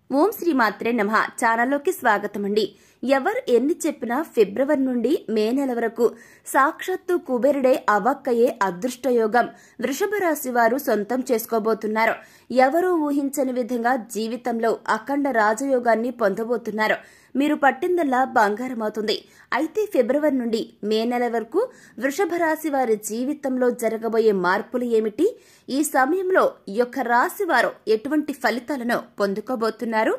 ఓం శ్రీ మాత్రే నమః ఛానల్లోకి స్వాగతం అండి. ఎవరు ఎన్ని చెప్పినా ఫిబ్రవరి నుండి మే నెల వరకు సాక్షాత్తు కుబేరుడే అవాక్కయ్యే అదృష్టయోగం వృషభ రాశి వారు సొంతం చేసుకోబోతున్నారు. ఎవరూ ఊహించని విధంగా జీవితంలో అఖండ రాజయోగాన్ని పొందబోతున్నారు. మీరు పట్టిందల్లా బంగారం అవుతుంది. అయితే ఫిబ్రవరి నుండి మే నెల వరకు వృషభ రాశి వారి జీవితంలో జరగబోయే మార్పులు ఏమిటి? ఈ సమయంలో ఈ యొక్క రాశి వారు ఎటువంటి ఫలితాలను పొందుకోబోతున్నారు?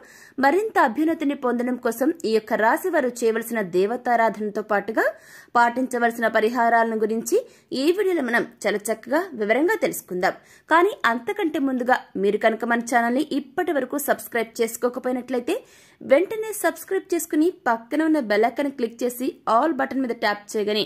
మరింత అభ్యున్నతిని పొందడం కోసం ఈ యొక్క రాశి వారు చేయవలసిన దేవతారాధనతో పాటుగా పాటించవలసిన పరిహారాలను గురించి ఈ వీడియోలో మనం చాలా చక్కగా వివరంగా తెలుసుకుందాం. కానీ అంతకంటే ముందుగా మీరు కనుక మన ఛానల్ని ఇప్పటి వరకు సబ్స్క్రైబ్ చేసుకోకపోయినట్లయితే వెంటనే సబ్స్క్రైబ్ చేసుకుని పక్కన ఉన్న బెల్ ఐకాన్ క్లిక్ చేసి ఆల్ బటన్ మీద ట్యాప్ చేయగానే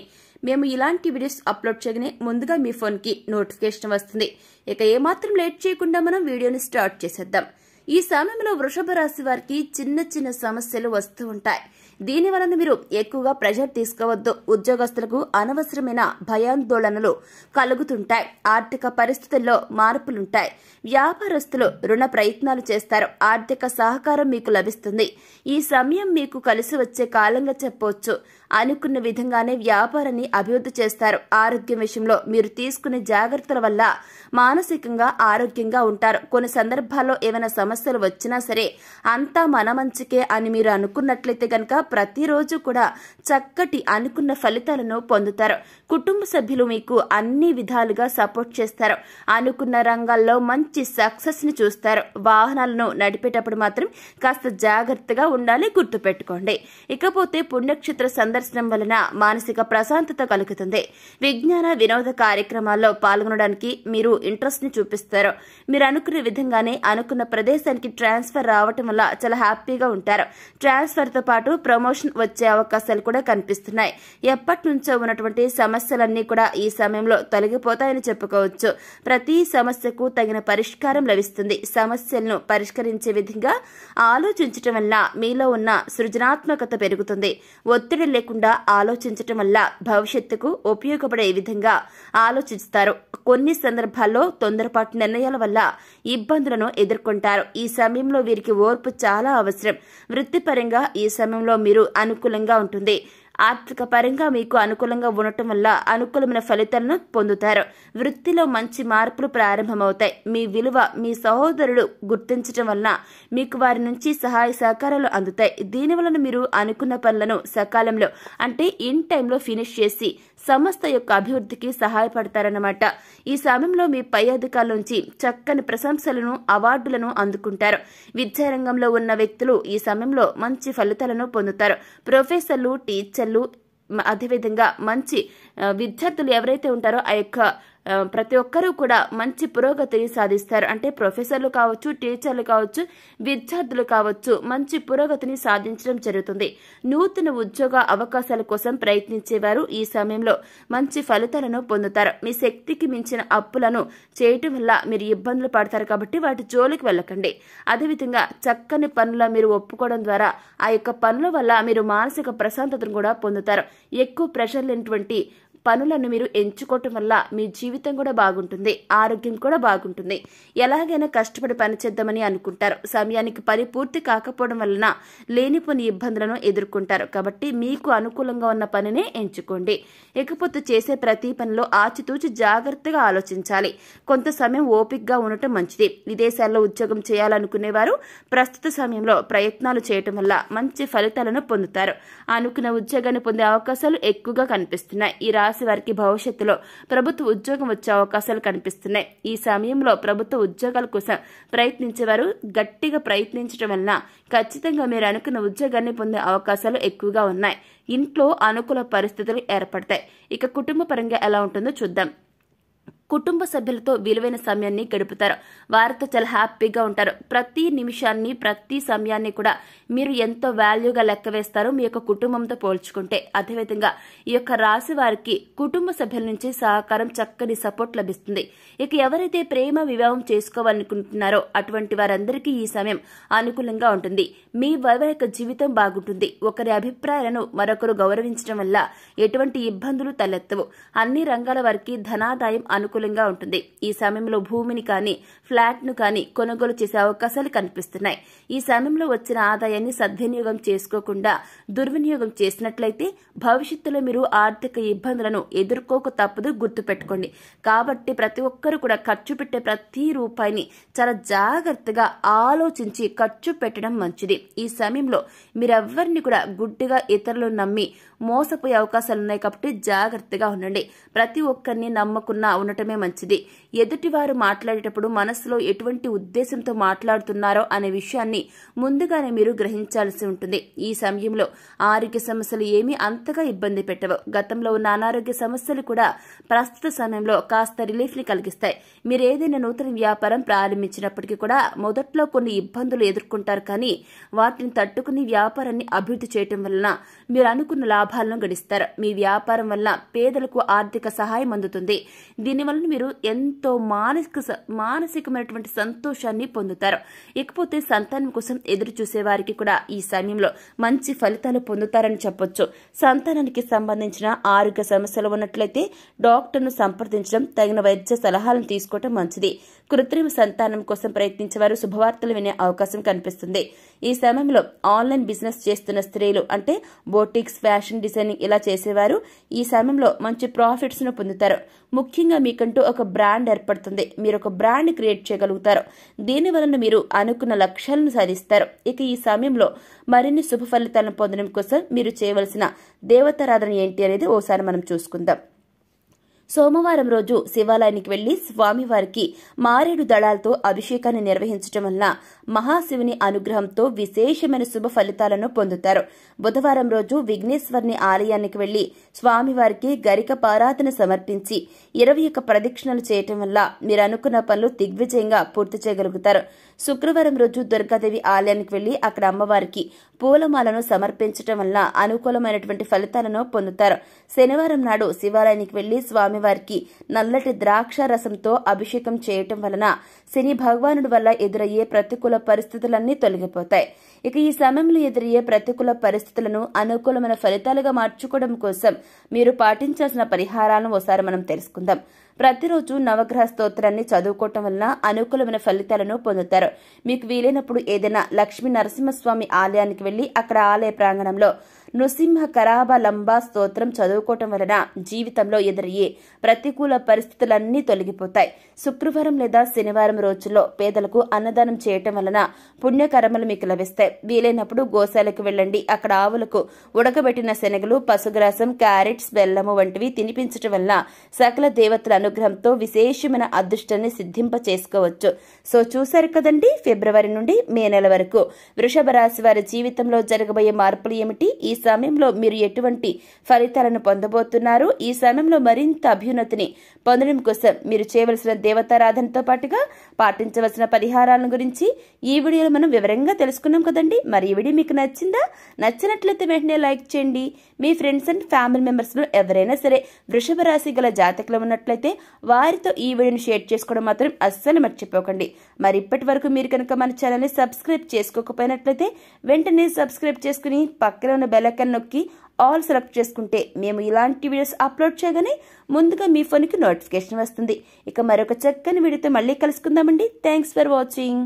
మేము ఇలాంటి వీడియోస్ అప్లోడ్ చేయగానే ముందుగా మీ ఫోన్కి నోటిఫికేషన్ వస్తుంది. ఇక ఏమాత్రం లేట్ చేయకుండా మనం వీడియోని స్టార్ట్ చేసేద్దాం. ఈ సమయంలో వృషభ రాశి వారికి చిన్న చిన్న సమస్యలు వస్తూ ఉంటాయి. దీని వలన మీరు ఎక్కువగా ప్రెషర్ తీసుకోవద్దు. ఉద్యోగస్తులకు అనవసరమైన భయాందోళనలు కలుగుతుంటాయి. ఆర్థిక పరిస్థితుల్లో మార్పులుంటాయి. వ్యాపారస్తులు రుణ ప్రయత్నాలు చేస్తారు. ఆర్థిక సహకారం మీకు లభిస్తుంది. ఈ సమయం మీకు కలిసి వచ్చే కాలంగా చెప్పవచ్చు. అనుకున్న విధంగానే వ్యాపారాన్ని అభివృద్ధి చేస్తారు. ఆరోగ్యం విషయంలో మీరు తీసుకునే జాగ్రత్తల వల్ల మానసికంగా ఆరోగ్యంగా ఉంటారు. కొన్ని సందర్భాల్లో ఏమైనా సమస్యలు వచ్చినా సరే అంతా మన మంచికే అని మీరు అనుకున్నట్లయితే గనక ప్రతిరోజు కూడా చక్కటి అనుకున్న ఫలితాలను పొందుతారు. కుటుంబ సభ్యులు మీకు అన్ని విధాలుగా సపోర్ట్ చేస్తారు. అనుకున్న రంగాల్లో మంచి సక్సెస్ ని చూస్తారు. వాహనాలను నడిపేటప్పుడు మాత్రం కాస్త జాగ్రత్తగా ఉండాలి, గుర్తుపెట్టుకోండి. ఇకపోతే పుణ్యక్షేత్ర సందర్శనం వలన మానసిక ప్రశాంతత కలుగుతుంది. విజ్ఞాన వినోద కార్యక్రమాల్లో పాల్గొనడానికి మీరు ఇంట్రెస్ట్ ని చూపిస్తారు. మీరు అనుకునే విధంగానే అనుకున్న ప్రదేశానికి ట్రాన్స్ఫర్ రావటం వల్ల చాలా హ్యాపీగా ఉంటారు. ట్రాన్స్ఫర్ తో పాటు ప్రమోషన్ వచ్చే అవకాశాలు కూడా కనిపిస్తున్నాయి. ఎప్పటి నుంచో ఉన్నటువంటి సమస్యలన్నీ కూడా ఈ సమయంలో తొలగిపోతాయని చెప్పుకోవచ్చు. ప్రతి సమస్యకు తగిన పరిష్కారం లభిస్తుంది. సమస్యలను పరిష్కరించే విధంగా ఆలోచించటం వల్ల మీలో ఉన్న సృజనాత్మకత పెరుగుతుంది. ఒత్తిడి లేకుండా ఆలోచించటం వల్ల భవిష్యత్తుకు ఉపయోగపడే విధంగా ఆలోచిస్తారు. కొన్ని సందర్భాల్లో తొందరపాటు నిర్ణయాల వల్ల ఇబ్బందులను ఎదుర్కొంటారు. ఈ సమయంలో వీరికి ఓర్పు చాలా అవసరం. వృత్తిపరంగా ఈ సమయంలో మీరు అనుకూలంగా ఉంటుంది. ఆర్థిక పరంగా మీకు అనుకూలంగా ఉండటం వల్ల అనుకూలమైన ఫలితాలను పొందుతారు. వృత్తిలో మంచి మార్పులు ప్రారంభమవుతాయి. మీ విలువ మీ సహోదరుడు గుర్తించడం వలన మీకు వారి నుంచి సహాయ సహకారాలు అందుతాయి. దీనివలన మీరు అనుకున్న పనులను సకాలంలో అంటే ఇన్ టైంలో ఫినిష్ చేసి సంస్థ యొక్క అభివృద్ధికి సహాయపడతారన్నమాట. ఈ సమయంలో మీ పై అధికారుల నుంచి చక్కని ప్రశంసలను అవార్డులను అందుకుంటారు. విద్యారంగంలో ఉన్న వ్యక్తులు ఈ సమయంలో మంచి ఫలితాలను పొందుతారు. ప్రొఫెసర్లు, టీచర్లు, అదేవిధంగా మంచి విద్యార్థులు ఎవరైతే ఉంటారో ఆ యొక్క ప్రతి ఒక్కరూ కూడా మంచి పురోగతిని సాధిస్తారు. అంటే ప్రొఫెసర్లు కావచ్చు, టీచర్లు కావచ్చు, విద్యార్థులు కావచ్చు, మంచి పురోగతిని సాధించడం జరుగుతుంది. నూతన ఉద్యోగ అవకాశాల కోసం ప్రయత్నించేవారు ఈ సమయంలో మంచి ఫలితాలను పొందుతారు. మీ శక్తికి మించిన అప్పులను చేయటం వల్ల మీరు ఇబ్బందులు పడతారు కాబట్టి వాటి జోలికి వెళ్ళకండి. అదేవిధంగా చక్కని పనుల మీరు ఒప్పుకోవడం ద్వారా ఆ యొక్క పనుల వల్ల మీరు మానసిక ప్రశాంతతను కూడా పొందుతారు. ఎక్కువ ప్రెషర్ లేనటువంటి పనులను మీరు ఎంచుకోవటం వల్ల మీ జీవితం కూడా బాగుంటుంది, ఆరోగ్యం కూడా బాగుంటుంది. ఎలాగైనా కష్టపడి పని చేద్దామని అనుకుంటారు. సమయానికి పని పూర్తి కాకపోవడం వలన లేనిపోని ఇబ్బందులను ఎదుర్కొంటారు. కాబట్టి మీకు అనుకూలంగా ఉన్న పనినే ఎంచుకోండి. ఇకపోతే చేసే ప్రతి పనిలో ఆచితూచి జాగ్రత్తగా ఆలోచించాలి. కొంత సమయం ఓపికగా ఉండటం మంచిది. విదేశాల్లో ఉద్యోగం చేయాలనుకునేవారు ప్రస్తుత సమయంలో ప్రయత్నాలు చేయటం వల్ల మంచి ఫలితాలను పొందుతారు. అనుకున్న ఉద్యోగాన్ని పొందే అవకాశాలు ఎక్కువగా కనిపిస్తున్నాయి. ఈ రాశి వారికి భవిష్యత్తులో ప్రభుత్వ ఉద్యోగం వచ్చే అవకాశాలు కనిపిస్తున్నాయి. ఈ సమయంలో ప్రభుత్వ ఉద్యోగాల కోసం ప్రయత్నించేవారు గట్టిగా ప్రయత్నించడం వలన ఖచ్చితంగా మీరు అనుకున్న ఉద్యోగాన్ని పొందే అవకాశాలు ఎక్కువగా ఉన్నాయి. ఇంట్లో అనుకూల పరిస్థితులు ఏర్పడతాయి. ఇక కుటుంబ పరంగా ఎలా ఉంటుందో చూద్దాం. కుటుంబ సభ్యులతో విలువైన సమయాన్ని గడుపుతారు. వారితో చాలా హ్యాపీగా ఉంటారు. ప్రతి నిమిషాన్ని, ప్రతి సమయాన్ని కూడా మీరు ఎంతో వాల్యూగా లెక్క వేస్తారు మీ యొక్క కుటుంబంతో పోల్చుకుంటే. అదేవిధంగా ఈ యొక్క రాశి వారికి కుటుంబ సభ్యుల నుంచి సహకారం, చక్కని సపోర్ట్ లభిస్తుంది. ఇక ఎవరైతే ప్రేమ వివాహం చేసుకోవాలనుకుంటున్నారో అటువంటి వారందరికీ ఈ సమయం అనుకూలంగా ఉంటుంది. మీ వైవాహిక జీవితం బాగుంటుంది. ఒకరి అభిప్రాయాలను మరొకరు గౌరవించడం వల్ల ఎటువంటి ఇబ్బందులు తలెత్తవు. అన్ని రంగాల వారికి ధనాదాయం అనుకూలంగా అనుకూలంగా ఉంటుంది. ఈ సమయంలో భూమిని కానీ ఫ్లాట్ ను కానీ కొనుగోలు చేసే అవకాశాలు కనిపిస్తున్నాయి. ఈ సమయంలో వచ్చిన ఆదాయాన్ని సద్వినియోగం చేసుకోకుండా దుర్వినియోగం చేసినట్లయితే భవిష్యత్తులో మీరు ఆర్థిక ఇబ్బందులను ఎదుర్కోక తప్పదు, గుర్తుపెట్టుకోండి. కాబట్టి ప్రతి ఒక్కరూ కూడా ఖర్చు పెట్టే ప్రతి రూపాయిని చాలా జాగ్రత్తగా ఆలోచించి ఖర్చు పెట్టడం మంచిది. ఈ సమయంలో మీరెవ్వరిని కూడా గుడ్డిగా ఇతరులను నమ్మి మోసపోయే అవకాశాలున్నాయి కాబట్టి జాగ్రత్తగా ఉండండి. ప్రతి ఒక్కరిని నమ్మకుండా ఉండటమే మంచిది. ఎదుటివారు మాట్లాడేటప్పుడు మనసులో ఎటువంటి ఉద్దేశంతో మాట్లాడుతున్నారో అనే విషయాన్ని ముందుగానే మీరు గ్రహించాల్సి ఉంటుంది. ఈ సమయంలో ఆరోగ్య సమస్యలు ఏమీ అంతగా ఇబ్బంది పెట్టవు. గతంలో ఉన్న అనారోగ్య సమస్యలు కూడా ప్రస్తుత సమయంలో కాస్త రిలీఫ్ ని కలిగిస్తాయి. మీరు ఏదైనా నూతన వ్యాపారం ప్రారంభించినప్పటికీ కూడా మొదట్లో కొన్ని ఇబ్బందులు ఎదుర్కొంటారు, కానీ వాటిని తట్టుకుని వ్యాపారాన్ని అభివృద్ధి చేయటం వలన మీరు అనుకున్న లాభాలను గడిస్తారు. మీ వ్యాపారం వల్ల పేదలకు ఆర్థిక సహాయం అందుతుంది. దీనివల్ల మీరు ఎంతో మానసికమైనటువంటి సంతోషాన్ని పొందుతారు. ఇకపోతే సంతానం కోసం ఎదురు చూసే వారికి కూడా ఈ సమయంలో మంచి ఫలితాలు పొందుతారని చెప్పొచ్చు. సంతానానికి సంబంధించిన ఆరోగ్య సమస్యలు ఉన్నట్లయితే డాక్టర్ను సంప్రదించడం, తగిన వైద్య సలహాలను తీసుకోవడం మంచిది. కృత్రిమ సంతానం కోసం ప్రయత్నించే వారు శుభవార్తలు వినే అవకాశం కనిపిస్తుంది. ఈ సమయంలో ఆన్లైన్ బిజినెస్ చేస్తున్న స్త్రీలు, అంటే బోటిక్స్, ఫ్యాషన్ డిజైనింగ్ ఇలా చేసేవారు ఈ సమయంలో మంచి ప్రాఫిట్స్ ను పొందుతారు. ముఖ్యంగా మీకంటూ ఒక బ్రాండ్ ఏర్పడుతుంది. మీరు ఒక బ్రాండ్ క్రియేట్ చేయగలుగుతారు. దీని వలన మీరు అనుకున్న లక్ష్యాలను సాధిస్తారు. ఇక ఈ సమయంలో మరిన్ని శుభ ఫలితాలను పొందడం కోసం మీరు చేయవలసిన దేవతారాధన ఏంటి అనేది ఓసారి మనం చూసుకుందాం. సోమవారం రోజు శివాలయానికి వెళ్లి స్వామివారికి మారేడు దళాలతో అభిషేకాన్ని నిర్వహించడం వల్ల మహాశివుని అనుగ్రహంతో విశేషమైన శుభ ఫలితాలను పొందుతారు. బుధవారం రోజు విఘ్నేశ్వరుని ఆలయానికి వెళ్లి స్వామివారికి గరిక పారాధన సమర్పించి 21 ప్రదక్షిణలు చేయటం వల్ల మీరు అనుకున్న పనులు దిగ్విజయంగా పూర్తి చేయగలుగుతారు. శుక్రవారం రోజు దుర్గాదేవి ఆలయానికి వెళ్లి అక్కడ అమ్మవారికి పూలమాలను సమర్పించటం వల్ల అనుకూలమైనటువంటి ఫలితాలను పొందుతారు. శనివారం నాడు శివాలయానికి వెళ్లి స్వామివారికి నల్లటి ద్రాక్ష రసంతో అభిషేకం చేయటం వలన శని భగవానుడి వల్ల ఎదురయ్యే ప్రతికూల పరిస్థితులన్నీ తొలగిపోతాయి. ఇక ఈ సమయంలో ఎదురయ్యే ప్రతికూల పరిస్థితులను అనుకూలమైన ఫలితాలుగా మార్చుకోవడం కోసం మీరు పాటించాల్సిన పరిహారాలను ఒకసారి మనం తెలుసుకుందాం. ప్రతిరోజు నవగ్రహ స్తోత్రాన్ని చదువుకోవటం వలన అనుకూలమైన ఫలితాలను పొందుతారు. మీకు వీలైనప్పుడు ఏదైనా లక్ష్మీ నరసింహస్వామి ఆలయానికి వెళ్లి అక్కడ ఆలయ ప్రాంగణంలో నృసింహ కరాబలంబా స్తోత్రం చదువుకోవటం వలన జీవితంలో ఎదురయ్యే ప్రతికూల పరిస్థితులన్నీ తొలగిపోతాయి. శుక్రవారం లేదా శనివారం రోజుల్లో పేదలకు అన్నదానం చేయటం వలన పుణ్యకర్మలు మీకు లభిస్తాయి. వీలైనప్పుడు గోశాలకు వెళ్లండి. అక్కడ ఆవులకు ఉడకబెట్టిన శనగలు, పశుగ్రాసం, క్యారెట్స్, బెల్లము వంటివి తినిపించటం వల్ల సకల దేవతల అనుగ్రహంతో విశేషమైన అదృష్టాన్ని సిద్ధింప చేసుకోవచ్చు. సో చూశారు కదండి, ఫిబ్రవరి నుండి మే నెల వరకు వృషభ రాశి వారి జీవితంలో జరగబోయే మార్పులు ఏమిటి, ఈ సమయంలో మీరు ఎటువంటి ఫలితాలను పొందబోతున్నారు, ఈ సమయంలో మరింత అభ్యున్నతిని పొందడం కోసం మీరు చేయవలసిన దేవతారాధనతో పాటుగా పాటించవలసిన పరిహారాల గురించి ఈ వీడియోలో మనం వివరంగా తెలుసుకున్నాం కదండి. మరి ఈ వీడియో మీకు నచ్చిందా? నచ్చినట్లయితే వెంటనే లైక్ చేయండి. మీ ఫ్రెండ్స్ అండ్ ఫ్యామిలీ మెంబర్స్ లో ఎవరైనా సరే వృషభ రాశి గల జాతకులు ఉన్నట్లయితే వారితో ఈ వీడియోని షేర్ చేసుకోవడం మాత్రం అస్సలు మర్చిపోకండి. మరి ఇప్పటి వరకు మీరు కనుక మన ఛానల్ ని సబ్స్క్రైబ్ చేసుకోకపోయినట్లయితే వెంటనే సబ్స్క్రైబ్ చేసుకుని పక్కన ఉన్న బెల్ ఐకాన్ నొక్కి ఆల్ సెలెక్ట్ చేసుకుంటే మేము ఇలాంటి వీడియోస్ అప్లోడ్ చేయగానే ముందుగా మీ ఫోన్కి నోటిఫికేషన్ వస్తుంది. ఇక మరొక చక్కని వీడియోతో మళ్ళీ కలుసుకుందామండి. Thanks for watching.